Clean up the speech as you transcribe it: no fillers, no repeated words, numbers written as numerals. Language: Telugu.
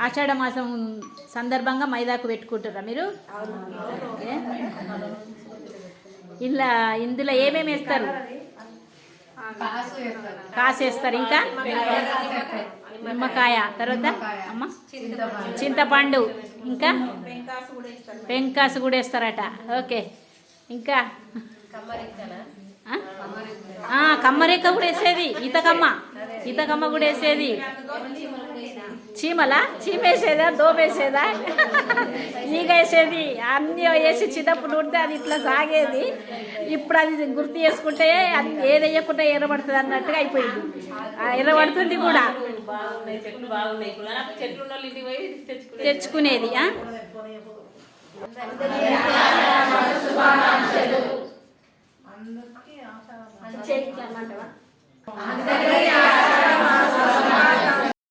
ఆషాఢ మాసం సందర్భంగా మైదాకు పెట్టుకుంటారా మీరు? ఇలా ఇందులో ఏమేమి వేస్తారు? కాసేస్తారు, ఇంకా నిమ్మకాయ, తర్వాత అమ్మ చింతపండు, ఇంకా పెంకాసు కూడా వేస్తారట. ఓకే, ఇంకా కమ్మరెక్క కూడా వేసేది, ఈతకమ్మ కూడా వేసేది. చీమేసేదా, దోమేసేదా, ఈగ వేసేది, అన్నీ వేసి చిన్నప్పుడు ఉంటే అది ఇట్లా సాగేది. ఇప్పుడు అది గుర్తు చేసుకుంటే అది ఏది వేయకుండా ఎర్రబడుతుంది అన్నట్టుగా అయిపోయింది. ఎర్రబడుతుంది కూడా తెచ్చుకునేది. అందరికీ